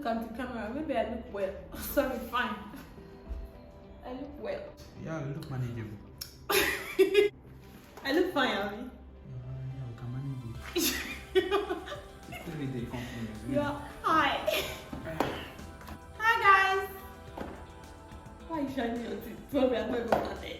at the camera, maybe I look well. Sorry, fine. I look well. Yeah, you look manageable. I look fine, Abby. Yeah, we can manage it. Every day compliments. Yeah. Hi. Hi guys. Why are you shining your teeth? Probably I'm not even started.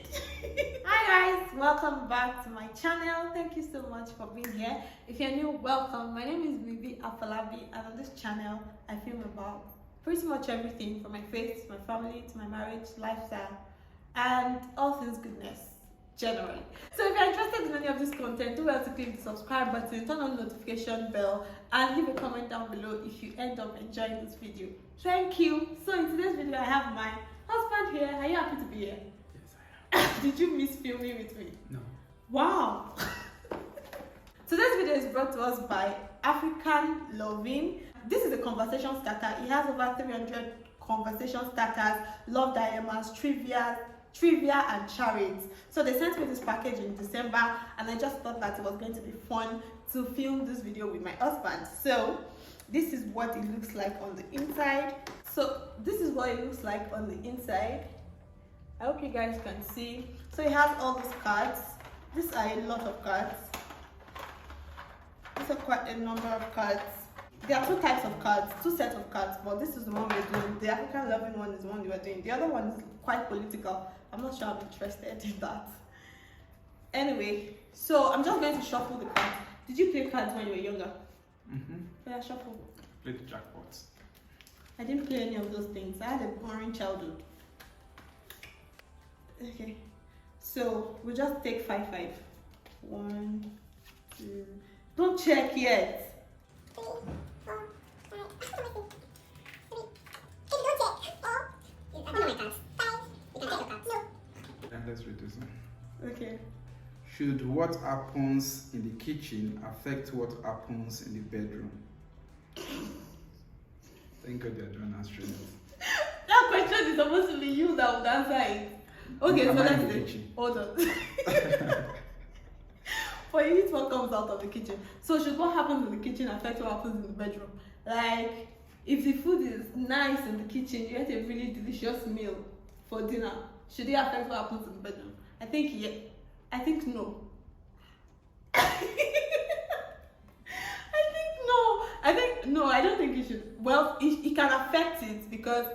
Hi guys, welcome back to my channel. Thank you so much for being here. If you're new, welcome. My name is Vivi Afolabi, and on this channel I film about pretty much everything from my faith to my family to my marriage, lifestyle, and all things goodness generally. So if you're interested in any of this content, do well to click the subscribe button, turn on the notification bell, and leave a comment down below if you end up enjoying this video. Thank you. So in today's video I have my husband here. Are you happy to be here? Yes, I am. Did you miss filming with me? No. Wow. Today's video is brought to us by African Loving. This is a conversation starter. It has over 300 conversation starters, love dilemmas, trivia and charades. So they sent me this package in December, and I just thought that it was going to be fun to film this video with my husband. So this is what it looks like on the inside. I hope you guys can see. So it has all these cards. These are a lot of cards. These are quite a number of cards. There are two types of cards, two sets of cards, but this is the one we're doing. The African Loving one is the one we were doing. The other one is quite political. I'm not sure I'm interested in that. Anyway, so I'm just going to shuffle the cards. Did you play cards when you were younger? Mm-hmm. Yeah, shuffle. Play the jackpots. I didn't play any of those things. I had a boring childhood. Okay, so we'll just take 5-5. 1, 2. Don't check yet. 3, 4, 5. Then let's read this one. Okay. Should what happens in the kitchen affect what happens in the bedroom? Thank God they're done answering it. That question is supposed to be you that would answer it. Okay, so let's see. Hold on. For you, it's what comes out of the kitchen. So should what happens in the kitchen affect what happens in the bedroom? Like, if the food is nice in the kitchen, you get a really delicious meal for dinner, should it affect what happens in the bedroom? I think yeah. I think no. I don't think it should. Well, it can affect it because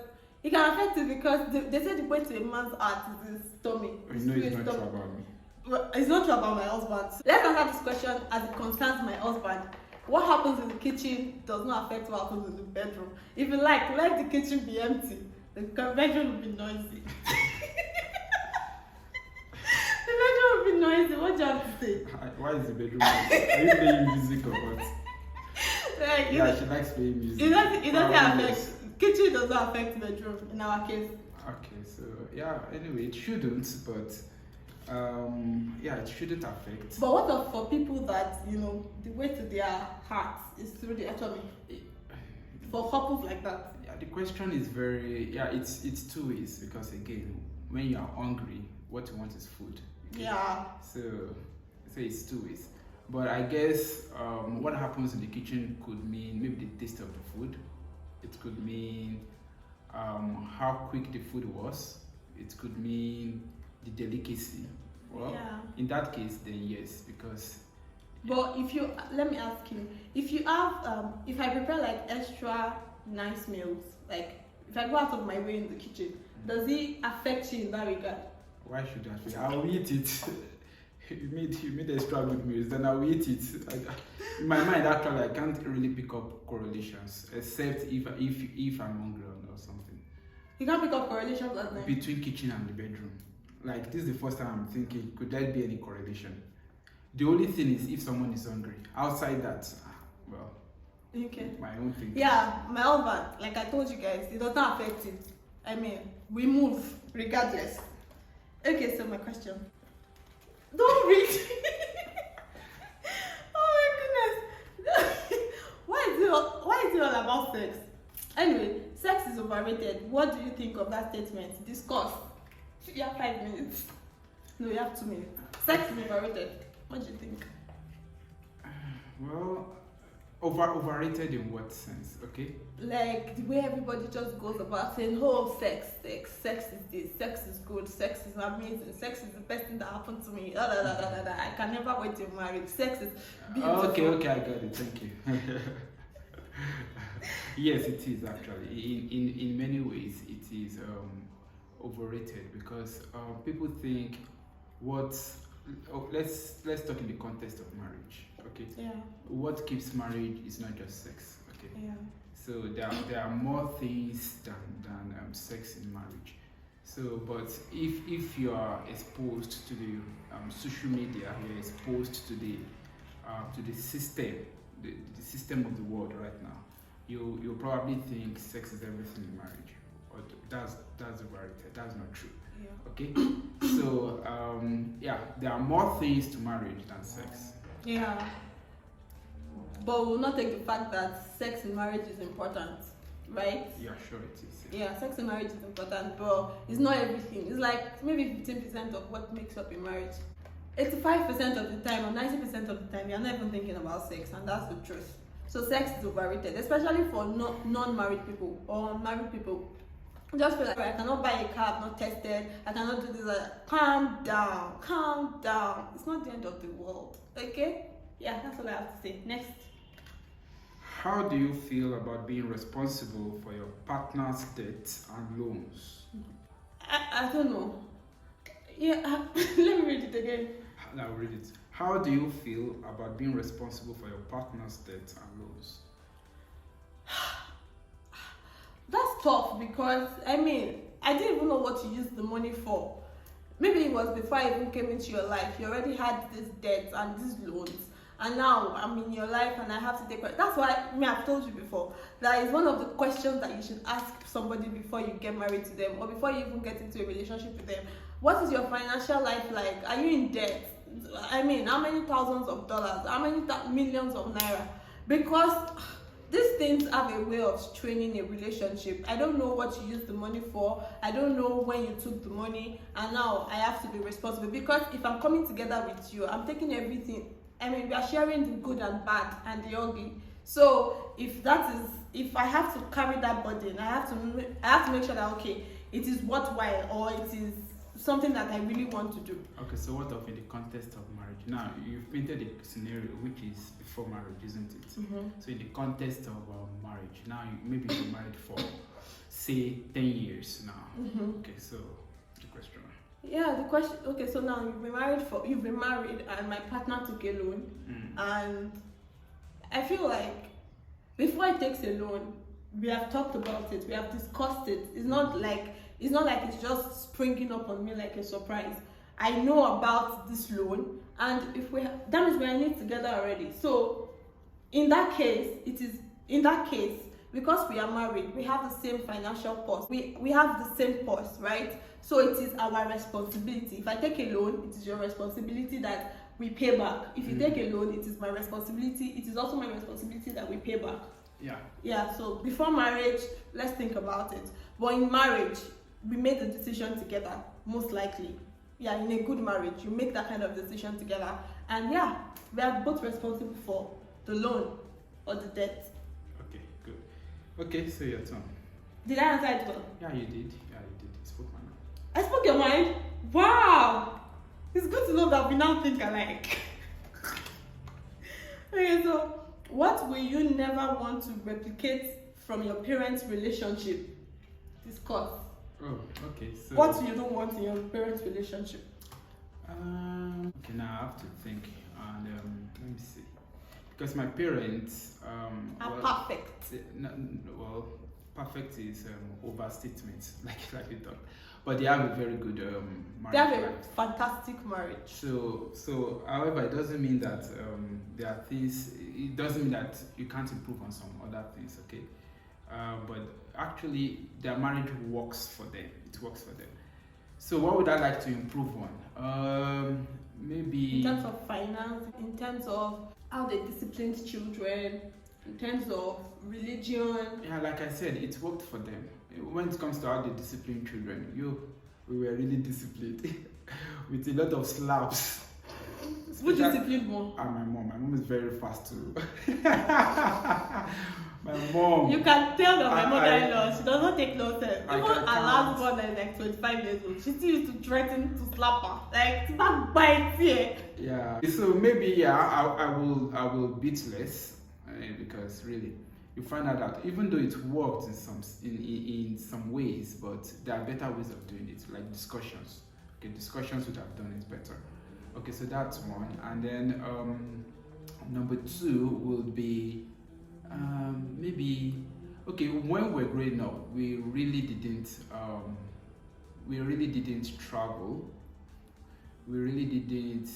they said the way to a man's heart is his stomach. You know it's not true about me. Well, it's not true about my husband. Let's answer this question as it concerns my husband. What happens in the kitchen does not affect what happens in the bedroom. If you let the kitchen be empty, the bedroom will be noisy. The bedroom will be noisy. What do you have to say? Why is the bedroom noisy? Are you playing music or what? Like, Yeah, she likes playing music. It doesn't affect. Kitchen does not affect bedroom in our case. Okay, so yeah, anyway, it shouldn't, but yeah, it shouldn't affect. But what of for people that, you know, the way to their hearts is through the atomy? For couples like that? Yeah, the question is it's two ways, because again, when you are hungry, what you want is food. Yeah. So it's two ways. But I guess what happens in the kitchen could mean maybe the taste of the food. It could mean how quick the food was. It could mean the delicacy. Well, yeah. In that case, then yes, because. But let me ask you, if you have, if I prepare like extra nice meals, like if I go out of my way in the kitchen, does it affect you in that regard? Why should that? I will eat it. You made extra good meals, then I will eat it. In my mind, actually, I can't really pick up correlations, except if I'm hungry or something. You can't pick up correlations at night? Between kitchen and the bedroom. Like, this is the first time I'm thinking, could there be any correlation? The only thing is if someone is hungry. Outside that, well, okay. My own thing. Yeah, my husband, like I told you guys, it does not affect it. I mean, we move regardless. Okay, so my question. Don't read. Oh my goodness. Why is it all about sex? Anyway, sex is overrated. What do you think of that statement? Discuss. You have 5 minutes. No, you have 2 minutes. Sex is overrated. What do you think? Well, Overrated in what sense? Okay. Like the way everybody just goes about saying, oh, sex is this, sex is good, sex is amazing, sex is the best thing that happened to me. I can never wait till marriage. Sex is beautiful. Okay, I got it. Thank you. Yes, it is actually. In many ways, it is overrated because people think what's. Oh, let's talk in the context of marriage. Okay. Yeah. What keeps marriage is not just sex. Okay. Yeah. So there are more things than sex in marriage. So, but if you are exposed to the social media, you're exposed to the system, the system of the world right now, you'll probably think sex is everything in marriage, or that's overrated. That's not true. Yeah. Okay. So yeah, there are more things to marriage than sex. Yeah. But we'll not take the fact that sex in marriage is important, right? Yeah, sure it is. Yeah, sex in marriage is important, but it's not everything. It's like maybe 15% of what makes up a marriage. 85% of the time or 90% of the time, you're not even thinking about sex, and that's the truth. So sex is overrated, especially for non-married people or unmarried people. Just feel like I cannot buy a car, I've not tested, I cannot do this. Calm down. It's not the end of the world, okay? Yeah, that's all I have to say. Next. How do you feel about being responsible for your partner's debts and loans? I don't know. Yeah, let me read it again. I'll read it. How do you feel about being responsible for your partner's debts and loans? That's tough because, I mean, I didn't even know what to use the money for. Maybe it was before I even came into your life. You already had this debt and these loans. And now I'm in your life and I have to take it. That's why I've told you before. That is one of the questions that you should ask somebody before you get married to them or before you even get into a relationship with them. What is your financial life like? Are you in debt? I mean, how many thousands of dollars? How many millions of naira? Because these things have a way of straining a relationship. I don't know what you used the money for. I don't know when you took the money. And now I have to be responsible. Because if I'm coming together with you, I'm taking everything. I mean, we are sharing the good and bad and the ugly. So if I have to carry that burden, I have to make sure that, okay, it is worthwhile or it is something that I really want to do. Okay, so what of in the context of marriage? Now, you've painted a scenario which is before marriage, isn't it? Mm-hmm. So in the context of marriage, now maybe you're married for, say, 10 years now. Mm-hmm. Okay, so the question. Yeah, the question. Okay, so now you've been married, and my partner took a loan, and I feel like before he takes a loan, we have talked about it, we have discussed it. It's not like it's just springing up on me like a surprise. I know about this loan, and that means we are in it together already. So in that case, because we are married, we have the same financial purse. We have the same purse, right? So it is our responsibility. If I take a loan, it is your responsibility that we pay back. If you take a loan, it is my responsibility. It is also my responsibility that we pay back. Yeah. Yeah, so before marriage, let's think about it. But in marriage, we made the decision together, most likely. Yeah, in a good marriage, you make that kind of decision together. And yeah, we are both responsible for the loan or the debt. Okay, good. Okay, so your turn. Did I answer it well? Yeah, you did. You spoke my mind. I spoke your mind? Wow! It's good to know that we now think alike. Okay, so what will you never want to replicate from your parents' relationship? Discuss. Oh, okay. So what you don't want in your parents' relationship? Okay, now I have to think, and let me see. Because my parents are perfect. Well, perfect is overstatement, like we thought. But they have a very good marriage. They have a fantastic marriage. So, however, it doesn't mean that there are things. It doesn't mean that you can't improve on some other things. Okay, but actually, their marriage works for them. It works for them. So, what would I like to improve on? Maybe in terms of finance, in terms of how they discipline children, in terms of religion. Yeah, like I said, it worked for them. When it comes to how they discipline children, we were really disciplined with a lot of slaps. Who disciplined more? My mom. My mom is very fast too. My mom. You can tell that my mother-in-law, she does not take nonsense. Even her last one that is like 25 years old, she still used to threaten to slap her. Like, back bites here. Yeah. So maybe I will beat less because really you find out that even though it worked in some ways, but there are better ways of doing it, like discussions. Okay, discussions would have done it better. Okay, so that's one, and then number two will be maybe okay. When we're growing up, we really didn't travel. We really didn't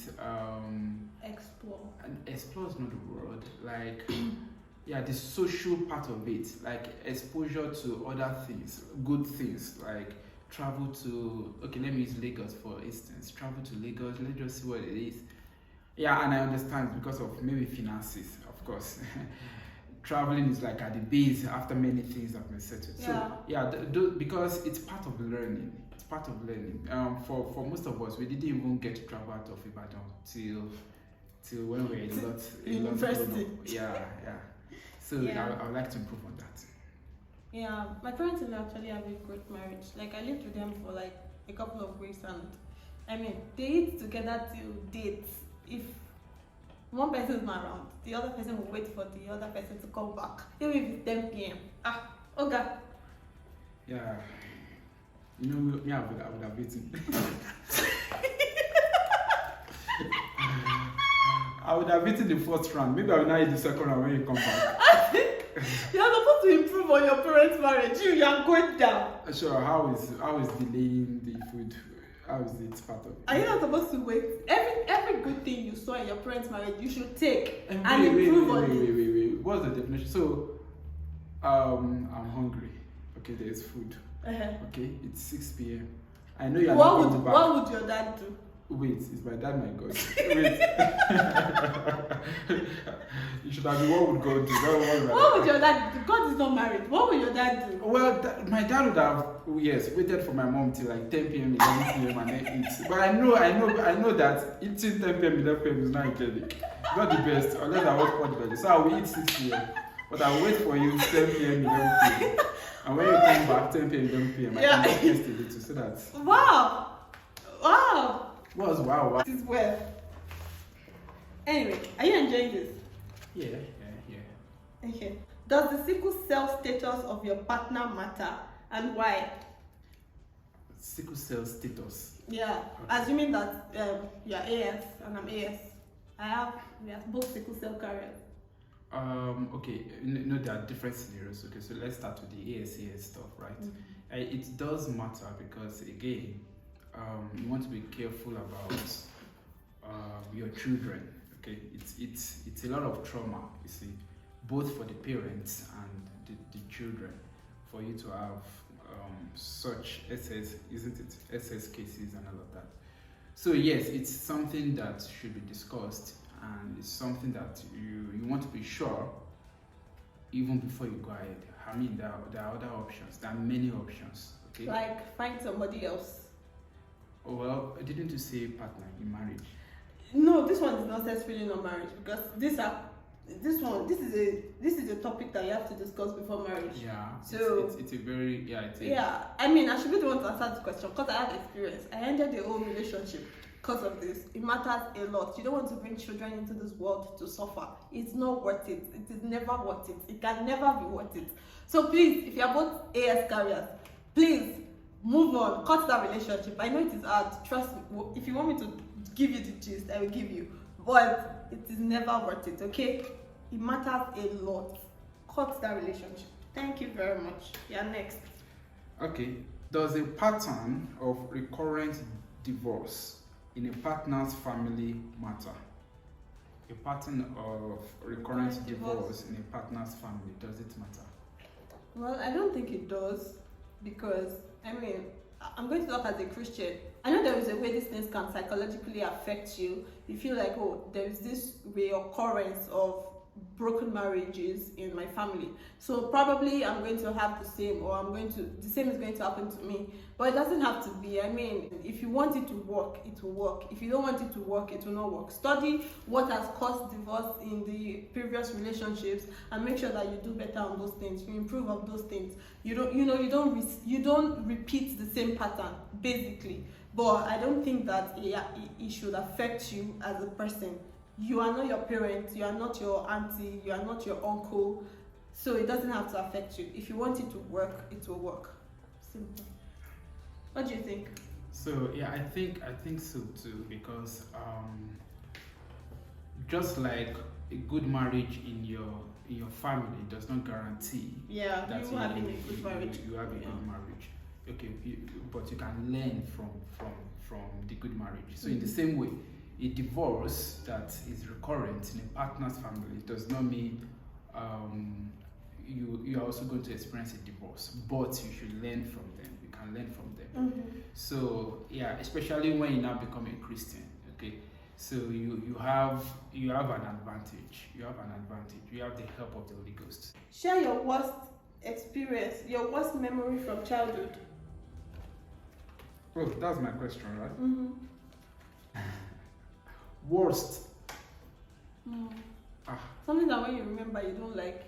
explore. And explore is not the word. Like yeah, the social part of it, like exposure to other things, good things, like travel to okay. Let me use Lagos for instance. Travel to Lagos. Let's just see what it is. Yeah, and I understand because of maybe finances, of course. Traveling is like at the base after many things have been settled. Yeah. So yeah, because it's part of learning. It's part of learning. For most of us, we didn't even get to travel out of Ibadan till when we were a lot university. Yeah. So Yeah. I would like to improve on that. Yeah, my parents and I actually have a great marriage. Like I lived with them for like a couple of weeks, and I mean they eat together till dates. If one person is not around, the other person will wait for the other person to come back, even if it's 10 p.m. Okay. Yeah. You know, yeah, I would have eaten. I would have eaten the first round. Maybe I will not eat the second round when you come back. You're supposed to improve on your parents' marriage. You are going down. Sure. How is delaying the food? How is it part of it? Are you not supposed to wait? Every good thing you saw in your parents' marriage, you should take and wait, improve on it. Wait. What's the definition? So, I'm hungry. Okay, there's food. Okay, it's 6 p.m. I know you're not going back. What would your dad do? Wait, is my dad my God? Wait. You should have been, what would God do? What would your dad do? God is not married. What would your dad do? Well, my dad would have, yes, waited for my mom till like 10 p.m., 11 p.m. and then eat. But I know that eating 10 p.m., 11 p.m. is not hygienic. It's not the best, unless I was pot belly. So I will eat 6 p.m. But I will wait for you 10 p.m., 11 p.m. And when you come back 10 p.m., 11 p.m., I can just taste a little so that. Wow! What was wow? This is well. Anyway, are you enjoying this? Yeah. Okay. Does the sickle cell status of your partner matter, and why? Sickle cell status. Yeah, Okay. assuming that you're AS and I'm AS. We are both sickle cell carriers. Okay, no, there are different scenarios. Okay, so let's start with the AS stuff, right? Mm-hmm. It does matter because again, you want to be careful about your children. Okay, it's a lot of trauma, you see, both for the parents and the children, for you to have such SS, isn't it? SS cases and all of that. So yes, it's something that should be discussed, and it's something that you want to be sure even before you go ahead. I mean, there are other options. There are many options. Okay. Like find somebody else. Oh, well, didn't you say partner in marriage? No, this one is not necessarily not marriage, because this is a topic that you have to discuss before marriage. Yeah. So it's a very yeah. I mean, I should be the one to answer this question because I have experience. I ended the whole relationship because of this. It matters a lot. You don't want to bring children into this world to suffer. It's not worth it. It is never worth it. It can never be worth it. So please, if you are both AS carriers, please move on. Cut that relationship. I know it is hard. Trust me. If you want me to give you the gist, I will give you. But it is never worth it, okay? It matters a lot. Cut that relationship. Thank you very much. Yeah, next. Okay. Does a pattern of recurrent divorce in a partner's family matter? A pattern of recurrent divorce in a partner's family, does it matter? Well, I don't think it does, because, I mean, I'm going to talk as a Christian. I know there is a way these things can psychologically affect you. You feel like, oh, there is this reoccurrence of broken marriages in my family, so probably I'm going to have the same, or the same is going to happen to me. But it doesn't have to be. I mean, if you want it to work, it will work. If you don't want it to work, it will not work. Study what has caused divorce in the previous relationships and make sure that you do better on those things. You improve on those things. You don't repeat the same pattern basically. But I don't think that it should affect you as a person. You are not your parents, you are not your auntie, you are not your uncle, so it doesn't have to affect you. If you want it to work, it will work. Simple. What do you think? So yeah, I think so too, because just like a good marriage in your family does not guarantee that you having a good marriage. You have a good marriage. Okay, but you can learn from the good marriage. So in the same way, a divorce that is recurrent in a partner's family does not mean you are also going to experience a divorce, but you should learn from them. You can learn from them. So yeah, especially when you now become a Christian. Okay, so you have an advantage. You have the help of the Holy Ghost. Share your worst experience, your worst memory from childhood. Oh, that's my question, right? Worst. Something that when you remember you don't like.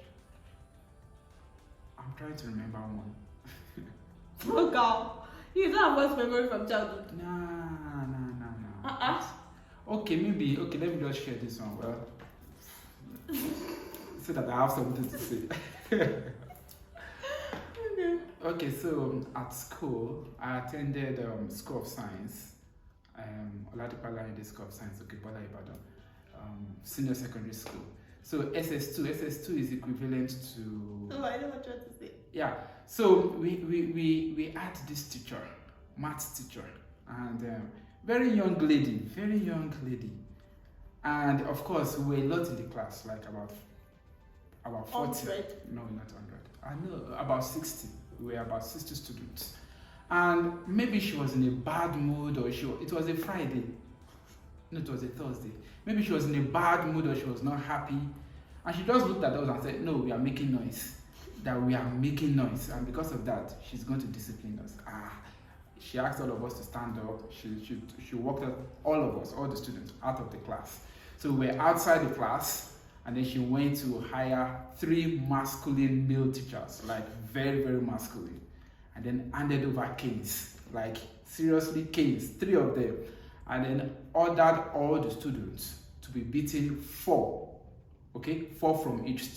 I'm trying to remember one. Oh God, you don't have worst memory from childhood. Nah. Okay, let me just share this one. Well, so that I have something to say. Okay, so at school, I attended School of Science. Oladipala in the School of Science, okay, Bola Ibadan, senior secondary school. So SS2 is equivalent to. Oh, I know what you're trying to say. Yeah. So we had this teacher, maths teacher, and very young lady, and of course we were a lot in the class, like about 40. 100. No, not 100. I know about 60. We were about 60 students. And maybe she was in a bad mood, or it was a Friday. No, it was a Thursday. Maybe she was in a bad mood, or she was not happy. And she just looked at us and said, no, we are making noise. That we are making noise. And because of that, she's going to discipline us. She asked all of us to stand up. She walked out, all of us, all the students, out of the class. So we were outside the class. And then she went to hire 3 masculine male teachers, like very, very masculine. And then handed over canes, like seriously canes, 3 of them. And then ordered all the students to be beaten 4. Okay, 4 from each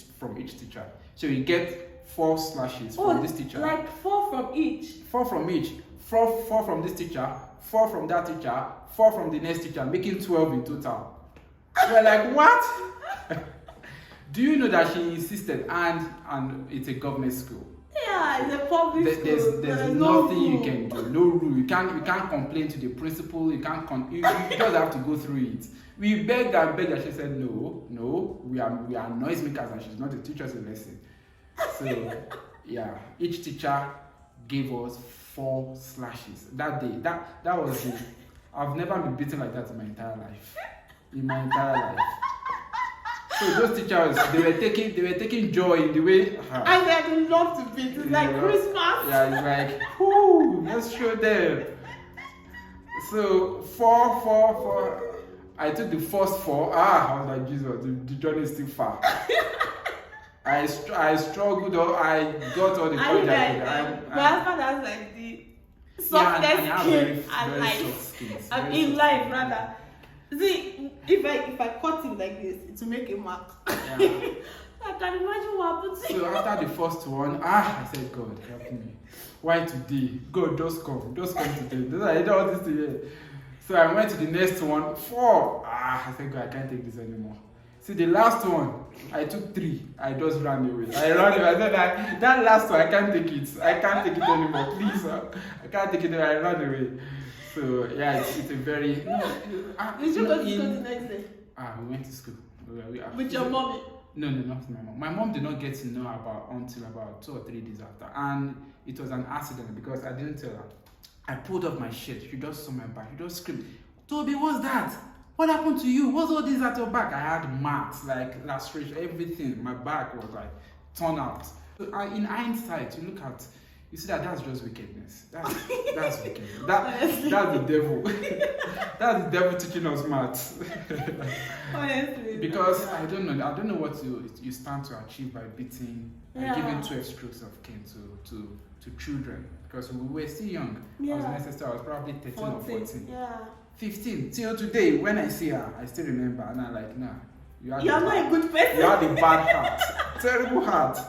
teacher. So you get 4 slashes from this teacher. Like 4 from each. 4 from each. 4 from this teacher, 4 from that teacher, 4 from the next teacher, making 12 in total. We're like, what? Do you know that she insisted, and it's a government school? Yeah, it's a public school. There's nothing you can do. No rule. You can't complain to the principal. You just have to go through it. We begged and she said no. We are noisemakers, and she's not the teacher to lesson. So yeah, each teacher gave us 4 slashes that day. That was it. I've never been beaten like that in my entire life. So those teachers, they were taking joy in the way. And they love to beat. It's like Christmas. Yeah, it's like, whoo, let's show them. So 4. I took the first 4. I was like, Jesus, the journey is still far. I struggled. I got all the courage I could. My husband has like the softest skin and like in life rather. See, if I cut him like this, it will make a mark. Yeah. I can imagine what happened to So after the first one, I said, God, help me. Why today? God, just come today. I don't want this to hear. So I went to the next one, 4. I said, God, I can't take this anymore. See, the last one, I took 3. I just ran away. I said, that last one, I can't take it. I can't take it anymore. Please, I can't take it anymore. I ran away. So yeah, it's a very. Did you go to school the next day? We went to school. With your mommy? No, not my mom. My mom did not get to know about until about 2 or 3 days after, and it was an accident because I didn't tell her. I pulled up my shirt. She just saw my back. She just screamed, "Toby, what's that?" What happened to you? What's all this at your back? I had marks, like laceration, everything. My back was like torn out. So, in hindsight, you see that's just wickedness. That's wickedness. That's the devil. That's the devil teaching us maths. Honestly. Because I don't know what you stand to achieve by beating and giving 12 strokes of cane to children. Because we were still young. I was necessary. I was probably 13 or 14. Yeah. 15. Till today, when I see her, I still remember, and I'm like, nah. You're not a good person. You have a bad heart. Terrible heart.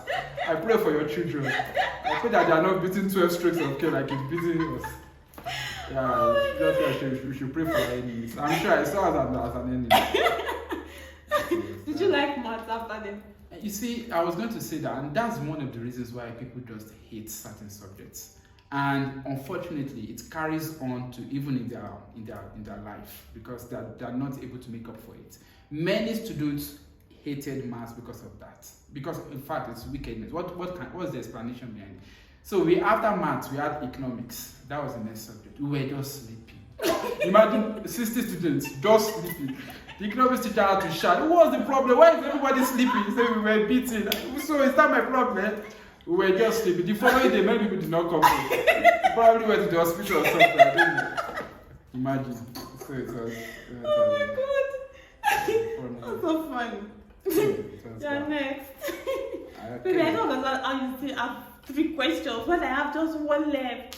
I pray for your children. I pray that they are not beating 12 strokes of cane like it's beating us. Yeah, just we should pray for our enemies. I'm sure I saw us as an enemy. Did you like maths after them? You see, I was going to say that, and that's one of the reasons why people just hate certain subjects. And unfortunately, it carries on to even in their life, because they're not able to make up for it. Many students hated maths because of that. Because in fact, it's wickedness. What's the explanation behind it? So after maths, we had economics. That was the next subject. We were just sleeping. Imagine 60 students just sleeping. The economics teacher had to shout, "What's the problem? Why is everybody sleeping?" He said we were beating. So is that my problem? We were just sleeping. The following day, many people did not come. Probably went to the hospital or something. I don't know. Imagine. So it was. Oh my god. That's so funny. Yeah, next. Baby, I don't understand how you still have 3 questions, but I have just 1 left.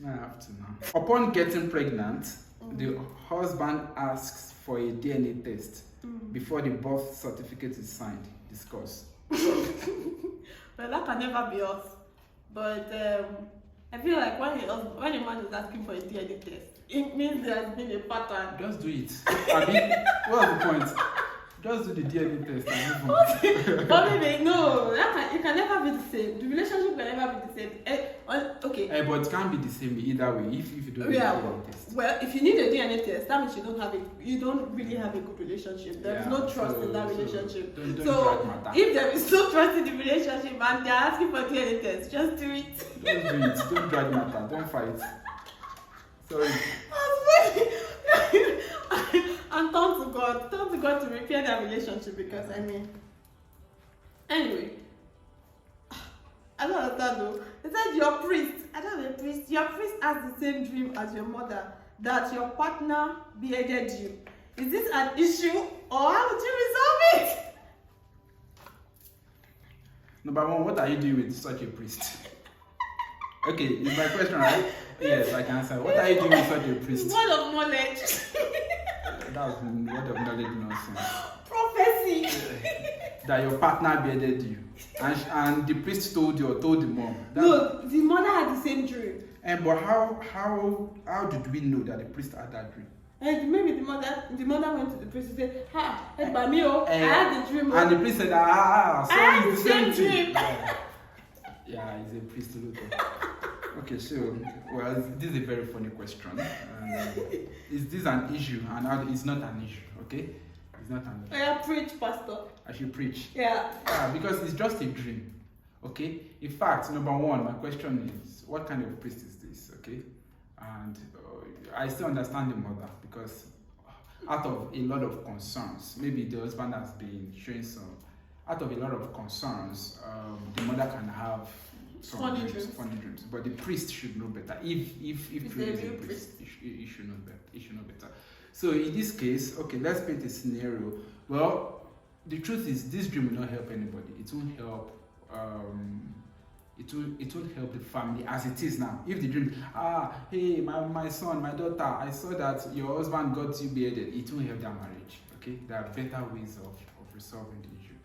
I have to now. Upon getting pregnant, the husband asks for a DNA test before the birth certificate is signed. Discuss. Well, that can never be us. But I feel like when a man is asking for a DNA test, it means there has been a pattern. Just do it. I mean, what's the point? Just do the DNA test and move on. But baby, no, it can never be the same. The relationship can never be the same. Okay. But it can't be the same either way if you don't do the DNA test. Well, if you need a DNA test, that means you don't really have a good relationship. There is no trust in that relationship. Don't if there is no trust in the relationship and they're asking for DNA test, just do it. Just do it. Don't drag matter. Don't fight. Sorry. And turn to God to repair that relationship, because anyway, I don't understand though. They said your priest, I don't know, your priest has the same dream as your mother, that your partner beheaded you. Is this an issue, or how would you resolve it? Number one, what are you doing with such a priest? Okay, is my question right? Yes, I can answer. What are you doing with such a priest? Word of knowledge. That's word of knowledge nonsense. Prophecy. That your partner beheaded you, and the priest told you or told the mom. No, the mother had the same dream. But how did we know that the priest had that dream? And maybe the mother went to the priest and said, "Ha, I had the dream." And the priest said, so I had it's the same dream. Yeah, he's a priest. Okay, so this is a very funny question. Is this an issue? And it's not an issue. Okay, it's not an issue. I preach, pastor. I should preach. Yeah. Because it's just a dream. Okay. In fact, number one, my question is, what kind of priest is this? Okay, and I still understand the mother, because out of a lot of concerns, maybe the husband has been showing some. Out of a lot of concerns, the mother can have some funny dreams, but the priest should know better. If truly is a priest, he should know better. He should know better. So in this case, okay, let's paint a scenario. Well, the truth is, this dream will not help anybody. It won't help. It won't help the family as it is now. If the dream, hey, my son, my daughter, I saw that your husband got you beheaded, it won't help their marriage. Okay, there are better ways of resolving the issue.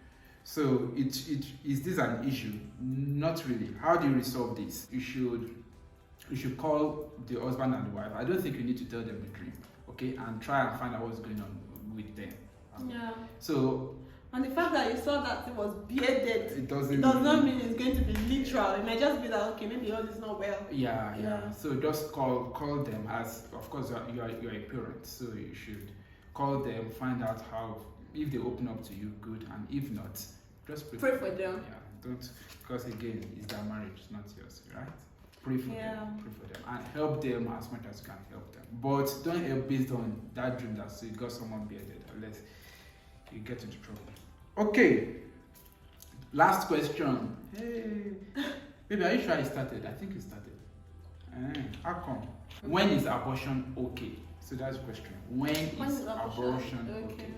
So is this an issue? Not really. How do you resolve this? You should call the husband and the wife. I don't think you need to tell them the dream, okay, and try and find out what's going on with them. Yeah. So. And the fact that you saw that it was bearded, it does not mean it's going to be literal. It might just be that, okay, maybe all is not well. Yeah. So just call them, as of course you are a parent, so you should call them, find out how, if they open up to you, good, and if not, just pray for them. Yeah, don't, because again, it's their marriage, not yours, right? Pray for them. Pray for them. And help them as much as you can help them. But don't help based on that dream that you got someone bearded, unless you get into trouble. Okay. Last question. Hey. Baby, are you sure I started? I think it started. How come? When is abortion okay? So that's the question. When is abortion okay?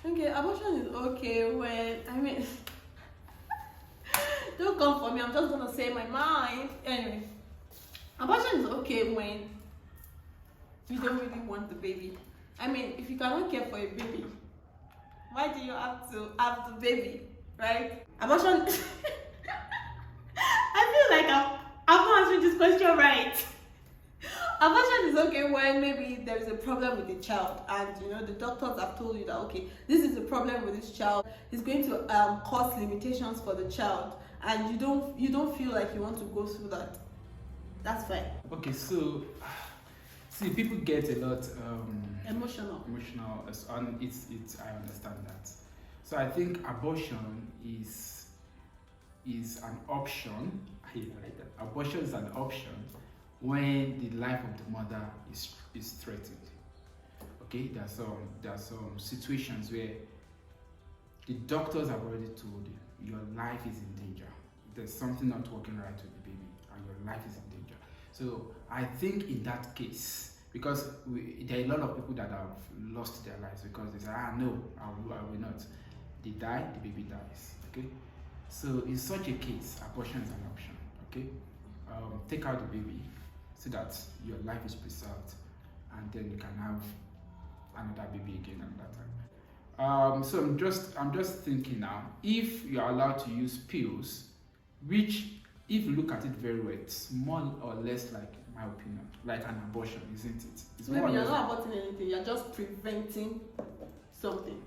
Okay, abortion is okay when, I mean, don't come for me, I'm just gonna say my mind. Anyway, abortion is okay when you don't really want the baby. I mean, if you cannot care for a baby, why do you have to have the baby, right? Abortion. I feel like I'm not answering this question right. Abortion is okay when maybe there is a problem with the child, and the doctors have told you that okay, this is a problem with this child. It's going to cause limitations for the child, and you don't feel like you want to go through that. That's fine. Okay, so see, people get a lot emotional, and it's I understand that. So I think abortion is an option. I like that. Abortion is an option when the life of the mother is threatened. Okay, there are some situations where the doctors have already told you your life is in danger. There's something not working right with the baby, and your life is in danger. So I think in that case, because there are a lot of people that have lost their lives because they say, no, I will not. They die, the baby dies. Okay, so in such a case, abortion is an option. Okay, take out the baby so that your life is preserved, and then you can have another baby again another time. So I'm just thinking now, if you are allowed to use pills, which if you look at it very well, it's more or less like, in my opinion, like an abortion, isn't it? It's maybe you're not aborting anything, you're just preventing something.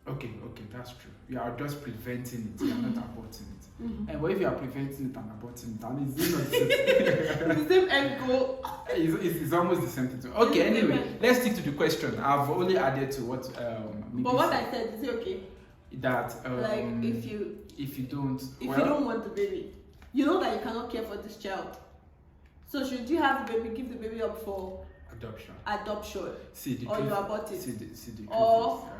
Okay, that's true. You are just preventing it, you're not aborting it. Mm-hmm. And what if you are preventing it and aborting it? And it's not the same end goal. It's almost the same thing. Okay, anyway, let's stick to the question. I've only added to what but what I said, is it okay? That like if you don't want the baby, you know that you cannot care for this child. So should you have the baby, give the baby up for adoption? See, the or truth, you abort it? See, the truth or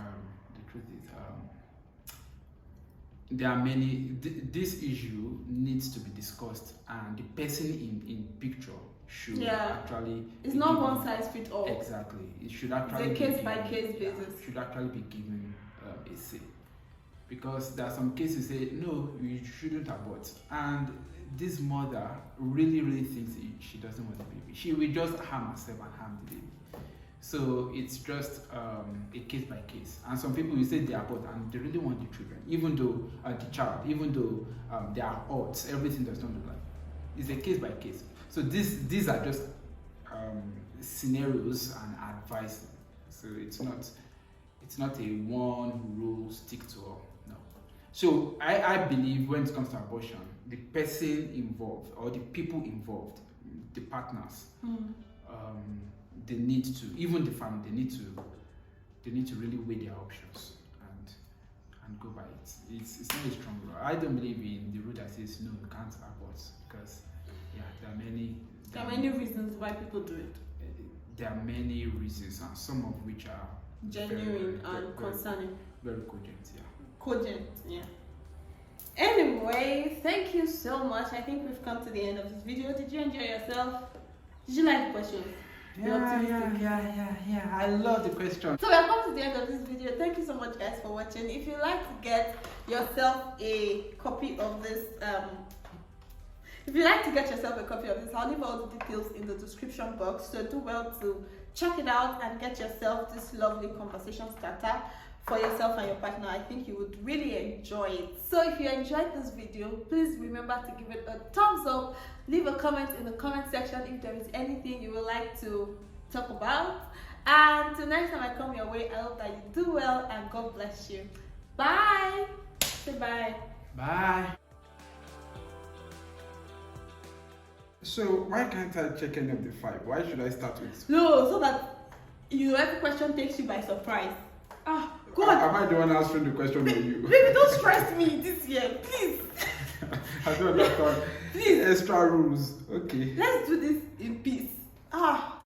there are many. This issue needs to be discussed, and the person in picture should actually. It's not one size fits all. Exactly, it should actually. It's a case by case basis. Should actually be given a say, because there are some cases say no, you shouldn't abort, and this mother really thinks she doesn't want the baby. She will just harm herself and harm the baby. So it's just a case by case, and some people will say they abort and they really want the children, even though the child, even though there are odds, everything does not look like. It's a case by case. So these are just scenarios and advice. So it's not a one rule stick to all. No. So I believe when it comes to abortion, the person involved or the people involved, the partners. They need to, even the family, they need to really weigh their options and go by it. It's not a strong rule. I don't believe in the rule that says no, you can't abort, because there are many reasons why people do it. There are many reasons, and some of which are genuine and concerning. Very cogent, yeah. Cogent, yeah. Anyway, thank you so much. I think we've come to the end of this video. Did you enjoy yourself? Did you like the questions? Yeah. I love the question. So we have come to the end of this video. Thank you so much, guys, for watching. If you'd like to get yourself a copy of this, I'll leave all the details in the description box. So do well to check it out and get yourself this lovely conversation starter for yourself and your partner. I think you would really enjoy it. So if you enjoyed this video, please remember to give it a thumbs up. Leave a comment in the comment section if there is anything you would like to talk about. And till next time I come your way, I hope that you do well and God bless you. Bye. Say bye. Bye. So why can't I check any of the 5? Why should I start with? No, so that every question takes you by surprise. God. Am I the one answering the question or you? Baby, don't stress me this year, please. I don't understand. Please, Extra rules. Okay. let's do this in peace. Ah.